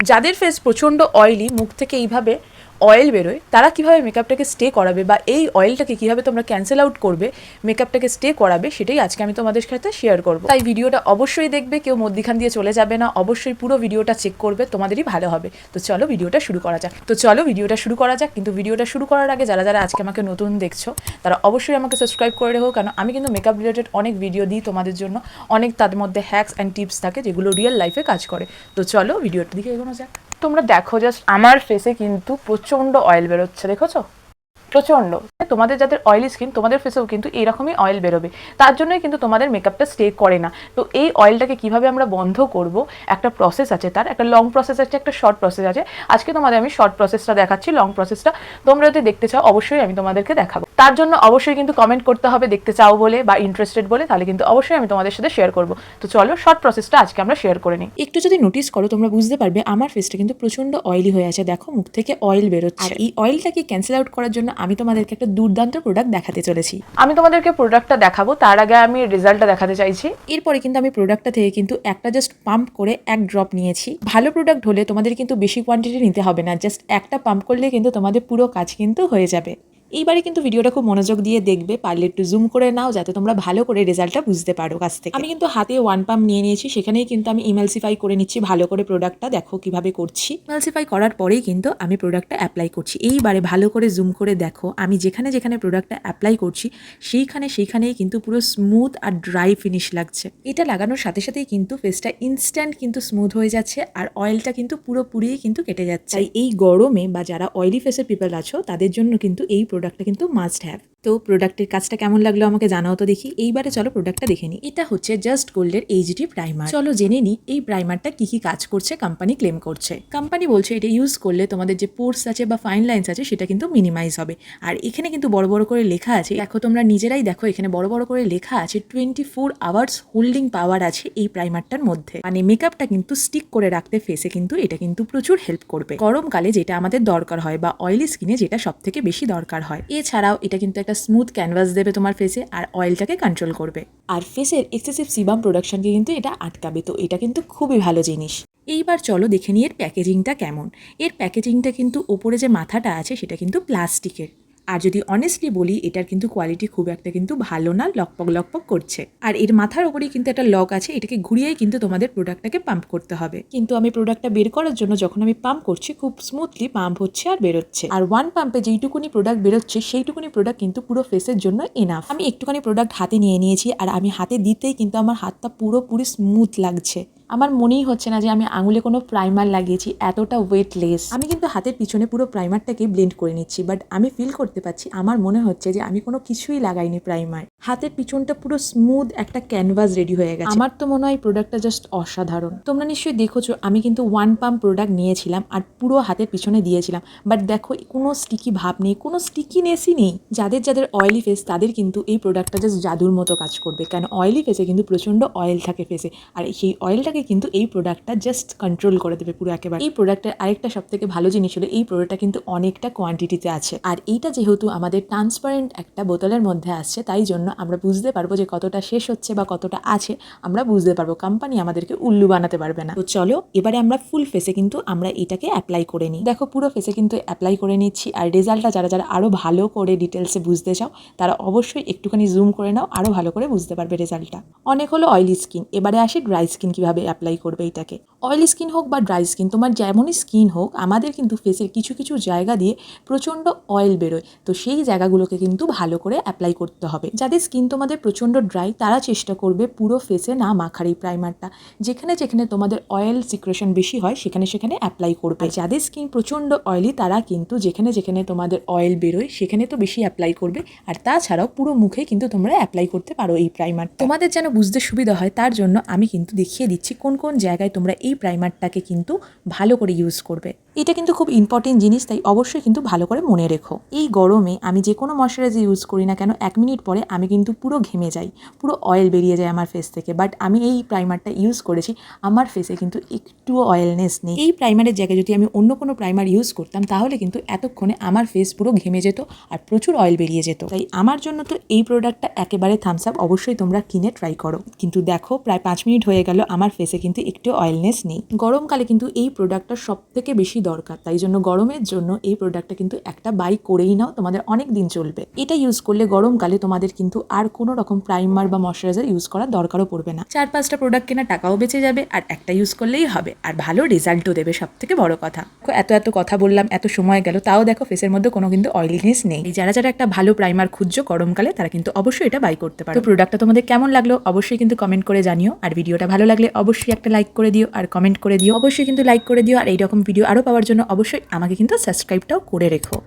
যাদের ফেস প্রচণ্ড অয়েলি, মুখ থেকে এইভাবে অয়েল বেরোয়, তারা কীভাবে মেকআপটাকে স্টে করাবে বা এই অয়েলটাকে কীভাবে তোমরা ক্যান্সেল আউট করবে, মেকআপটাকে স্টে করাবে, সেটাই আজকে আমি তোমাদের সাথে শেয়ার করবো। তাই ভিডিওটা অবশ্যই দেখবে, কেউ মধ্যিখান দিয়ে চলে যাবে না, অবশ্যই পুরো ভিডিওটা চেক করবে, তোমাদেরই ভালো হবে। তো চলো ভিডিওটা শুরু করা যাক। কিন্তু ভিডিওটা শুরু করার আগে যারা যারা আজকে আমাকে নতুন দেখছো তারা অবশ্যই আমাকে সাবস্ক্রাইব করে রেখো, কারণ আমি কিন্তু মেকআপ রিলেটেড অনেক ভিডিও দিই তোমাদের জন্য, অনেক তার মধ্যে হ্যাকস অ্যান্ড টিপস থাকে যেগুলো রিয়েল লাইফে কাজ করে। তো চলো ভিডিওটার দিকে এগোনো যাক। তোমরা দেখো, জাস্ট আমার ফেসে কিন্তু প্রচণ্ড অয়েল বেরোচ্ছে, দেখেছো? প্রচণ্ড। তোমাদের যাদের অয়েলি স্কিন, তোমাদের ফেসেও কিন্তু এইরকমই অয়েল বেরোবে, তার জন্যই কিন্তু তোমাদের মেকআপটা স্টে করে না। তো এই অয়েলটাকে কিভাবে আমরা বন্ধ করব, একটা প্রসেস আছে, তার একটা লং প্রসেস আছে, একটা শর্ট প্রসেস আছে। আজকে তোমাদের আমি শর্ট প্রসেসটা দেখাচ্ছি, লং প্রসেসটা তোমরা যদি দেখতে চাও অবশ্যই আমি তোমাদেরকে দেখাবো। তার জন্য অবশ্যই কিন্তু কমেন্ট করতে হবে দেখতে চাও বলে বা ইন্টারেস্টেড বলে, তাহলে কিন্তু অবশ্যই আমি তোমাদের সাথে শেয়ার করবো। তো চলো শর্ট প্রসেসটা আজকে আমরা শেয়ার করে নিই। একটু যদি নোটিস করো তোমরা বুঝতে পারবে আমার ফেসটা কিন্তু প্রচণ্ড অয়েলি হয়ে আছে, দেখো মুখ থেকে অয়েল বেরোচ্ছে। আর এই অয়েলটাকে ক্যান্সেল আউট করার জন্য আমি তোমাদেরকে একটা দুর্দান্ত প্রোডাক্ট দেখাতে চলেছি। আমি তোমাদেরকে প্রোডাক্টটা দেখাবো, তার আগে আমি রেজাল্টটা দেখাতে চাইছি। এরপরে কিন্তু আমি প্রোডাক্টটা থেকে কিন্তু একটা জাস্ট পাম্প করে এক ড্রপ নিয়েছি। ভালো প্রোডাক্ট হলে তোমাদের কিন্তু বেশি কোয়ান্টিটি নিতে হবে না, জাস্ট একটা পাম্প করলে কিন্তু তোমাদের পুরো কাজ কিন্তু হয়ে যাবে। এইবারে কিন্তু ভিডিওটা খুব মনোযোগ দিয়ে দেখবে, পারলে একটু জুম করে নাও যাতে তোমরা ভালো করে রেজাল্টটা বুঝতে পারো কাছ থেকে। আমি কিন্তু হাতে 1 পাম্প নিয়ে নিয়েছি, সেখানেই কিন্তু আমি ইমালসিফাই করে নিচ্ছি ভালো করে প্রোডাক্টটা, দেখো কিভাবে করছি। ইমালসিফাই করার পরেই কিন্তু আমি প্রোডাক্টটা অ্যাপ্লাই করছি। এইবারে ভালো করে জুম করে দেখো, আমি যেখানে যেখানে প্রোডাক্টটা অ্যাপ্লাই করছি সেইখানেই কিন্তু পুরো স্মুথ আর ড্রাই ফিনিশ লাগছে। এটা লাগানোর সাথে সাথেই কিন্তু ফেসটা ইনস্ট্যান্ট কিন্তু স্মুথ হয়ে যাচ্ছে আর অয়েলটা কিন্তু পুরোপুরি কিন্তু কেটে যাচ্ছে। তাই এই গরমে বা যারা অয়েলি ফেসের পিপল আছো তাদের জন্য কিন্তু এই প্রোডাক্টটা কিন্তু মাস্ট হ্যাভ। তো প্রোডাক্টের কাজটা কেমন লাগলো আমাকে জানাও তো দেখি। এইবারে চলো প্রোডাক্টটা দেখে নিই। এটা হচ্ছে জাস্ট গোল্ডের এইচডি প্রাইমার। চলো জেনে নিই এই প্রাইমারটা কি কি কাজ করছে, কোম্পানি ক্লেম করছে। কোম্পানি বলছে এটা ইউজ করলে তোমাদের যে পোর্স আছে বা ফাইন লাইন্স আছে সেটা কিন্তু মিনিমাইজ হবে। আর এখানে কিন্তু বড় বড় করে লেখা আছে, দেখো তোমরা নিজেরাই দেখো, এখানে বড় বড় করে লেখা আছে 24 আওয়ার্স হোল্ডিং পাওয়ার আছে এই প্রাইমারটার মধ্যে। মানে মেকআপটা কিন্তু স্টিক করে রাখতে ফেসে কিন্তু এটা কিন্তু প্রচুর হেল্প করবে গরমকালে, যেটা আমাদের দরকার হয়, বা অয়েলি স্কিনে যেটা সব থেকে বেশি দরকার হয়। এছাড়াও এটা কিন্তু একটা স্মুথ ক্যানভাস দেবে তোমার ফেসে আর অয়েলটাকে কন্ট্রোল করবে। আর ফেসের এক্সেসিভ সিবাম প্রোডাকশনকে কিন্তু এটা আটকাবে, তো এটা কিন্তু খুবই ভালো জিনিস। এইবার চলো দেখে নিই এর প্যাকেজিংটা কেমন। এর প্যাকেজিংটা কিন্তু ওপরে যে মাথাটা আছে সেটা কিন্তু প্লাস্টিকের। আর যদি অনেস্টলি বলি, এটার কিন্তু কোয়ালিটি খুব একটা কিন্তু ভালো না, লকপক করছে। আর এর মাথার ওপরেই কিন্তু একটা লক আছে, এটাকে ঘুরিয়েই কিন্তু তোমাদের প্রোডাক্টটাকে পাম্প করতে হবে। কিন্তু আমি প্রোডাক্টটা বের করার জন্য যখন আমি পাম্প করছি, খুব স্মুথলি পাম্প হচ্ছে আর বেরোচ্ছে। আর 1 পাম্পে যেইটুকুনি প্রোডাক্ট বেরোচ্ছে সেইটুকুনি প্রোডাক্ট কিন্তু পুরো ফেসের জন্য এনাফ। আমি একটুখানি প্রোডাক্ট হাতে নিয়ে নিয়েছি, আর আমি হাতে দিতেই কিন্তু আমার হাতটা পুরোপুরি স্মুথ লাগছে। আমার মনেই হচ্ছে না যে আমি আঙুলে কোনো প্রাইমার লাগিয়েছি, এতটা ওয়েটলেস। আমি কিন্তু হাতের পিছনে পুরো প্রাইমারটাকে ব্লেন্ড করে নিচ্ছি, বাট আমি ফিল করতে পারছি, আমার মনে হচ্ছে যে আমি কোনো কিছুই লাগাইনি প্রাইমার। হাতের পিছনটা পুরো স্মুথ একটা ক্যানভাস রেডি হয়ে গেছে। আমার তো মনে হয় প্রোডাক্টটা জাস্ট অসাধারণ। তোমরা নিশ্চয়ই দেখেছো আমি কিন্তু 1 পাম্প প্রোডাক্ট নিয়েছিলাম আর পুরো হাতের পিছনে দিয়েছিলাম, বাট দেখো কোনো স্টিকি ভাব নেই, কোনো স্টিকিনেসই নেই। যাদের যাদের অয়েলি ফেস তাদের কিন্তু এই প্রোডাক্টটা জাস্ট জাদুর মতো কাজ করবে, কারণ অয়েলি ফেসে কিন্তু প্রচণ্ড অয়েল থাকে ফেসে, আর সেই অয়েলটাকে কিন্তু এই প্রোডাক্টটা জাস্ট কন্ট্রোল করে দেবে পুরো একেবারে। এই প্রোডাক্টের আরেকটা সব থেকে ভালো জিনিস হলো এই প্রোডাক্টটা কিন্তু অনেকটা কোয়ান্টিটিতে আছে, আর এইটা যেহেতু আমাদের ট্রান্সপারেন্ট একটা বোতলের মধ্যে আসছে, তাই জন্য আমরা বুঝতে পারবো যে কতটা শেষ হচ্ছে বা কতটা আছে, আমরা বুঝতে পারবো। কোম্পানি আমাদেরকে উল্লু বানাতে পারবে না। তো চলো এবারে আমরা ফুল ফেসে কিন্তু আমরা এটাকে অ্যাপ্লাই করে নিই। দেখো পুরো ফেসে কিন্তু অ্যাপ্লাই করে নিচ্ছি, আর রেজাল্টটা যারা যারা আরো ভালো করে ডিটেলসে বুঝতে চাও তারা অবশ্যই একটুখানি জুম করে নাও, আরো ভালো করে বুঝতে পারবে রেজাল্টটা। অনেক হলো অয়েলি স্কিন, এবারে আসে ড্রাই স্কিন কিভাবে অ্যাপ্লাই করবে এটাকে। অয়েলি স্কিন হোক বা ড্রাই স্কিন, তোমার যেমনই স্কিন হোক, আমাদের কিন্তু ফেসের কিছু কিছু জায়গা দিয়ে প্রচণ্ড অয়েল বেরোয়, তো সেই জায়গাগুলোকে কিন্তু ভালো করে অ্যাপ্লাই করতে হবে। যাদের স্কিন তোমাদের প্রচণ্ড ড্রাই তারা চেষ্টা করবে পুরো ফেসে না মাখার এই প্রাইমারটা, যেখানে যেখানে তোমাদের অয়েল সিক্রেশন বেশি হয় সেখানে সেখানে অ্যাপ্লাই করবে। যাদের স্কিন প্রচণ্ড অয়েলি তারা কিন্তু যেখানে যেখানে তোমাদের অয়েল বেরোয় সেখানে তো বেশি অ্যাপ্লাই করবে, আর তাছাড়াও পুরো মুখে কিন্তু তোমরা অ্যাপ্লাই করতে পারো এই প্রাইমার। তোমাদের যেন বুঝতে সুবিধা হয় তার জন্য আমি কিন্তু দেখিয়ে দিচ্ছি কোন কোন জায়গায় তোমরা এই প্রাইমারটাকে কিন্তু ভালো করে ইউজ করবে। এটা কিন্তু খুব ইম্পর্টেন্ট জিনিস, তাই অবশ্যই কিন্তু ভালো করে মনে রেখো। এই গরমে আমি যে কোনো ময়শ্চারাইজার ইউজ করি না কেন, 1 মিনিট পরে আমি কিন্তু পুরো ঘেমে যাই, পুরো অয়েল বেরিয়ে যায় আমার ফেস থেকে। বাট আমি এই প্রাইমারটা ইউজ করেছি, আমার ফেসে কিন্তু একটুও অয়েলনেস নেই। এই প্রাইমারের জায়গায় যদি আমি অন্য কোনো প্রাইমার ইউজ করতাম তাহলে কিন্তু এতক্ষণে আমার ফেস পুরো ঘেমে যেত আর প্রচুর অয়েল বেরিয়ে যেত। তাই আমার জন্য তো এই প্রোডাক্টটা একেবারে থামস আপ, অবশ্যই তোমরা কিনে ট্রাই করো। কিন্তু দেখো প্রায় 5 মিনিট হয়ে গেল, আমার ফেসে কিন্তু একটু অয়েলনেস জিনিস নেই। গরমকালে কিন্তু এই প্রোডাক্টটা সব থেকে বেশি দরকার, তাই জন্য গরমের জন্য এই প্রোডাক্টটা কিন্তু একটা বাই করেই নাও, তোমাদের অনেক দিন চলবে। এটা ইউজ করলে গরমকালে তোমাদের কিন্তু আর কোনো রকম প্রাইমার বা ময়শ্চারাইজার ইউজ করার দরকারও পড়বে না। 4-5টা প্রোডাক্ট কেনা টাকাও বেঁচে যাবে, আর একটা ইউজ করলেই হবে, আর ভালো রেজাল্টও দেবে, সব থেকে বড় কথা। এত কথা বললাম, এত সময় গেল, তাও দেখো ফেসের মধ্যে কোনো কিন্তু অয়েলিনেস নেই। যারা যারা একটা ভালো প্রাইমার খুঁজছো গরমকালে, তারা কিন্তু অবশ্যই এটা বাই করতে পারো। তো প্রোডাক্টটা তোমাদের কেমন লাগলো অবশ্যই কিন্তু কমেন্ট করে জানিও, আর ভিডিওটা ভালো লাগলে অবশ্যই একটা লাইক করে দিও আর কমেন্ট করে দিও, অবশ্যই কিন্তু লাইক করে দিও। আর এইরকম ভিডিও আরও পাওয়ার জন্য অবশ্যই আমাকে কিন্তু সাবস্ক্রাইবটাও করে রেখো।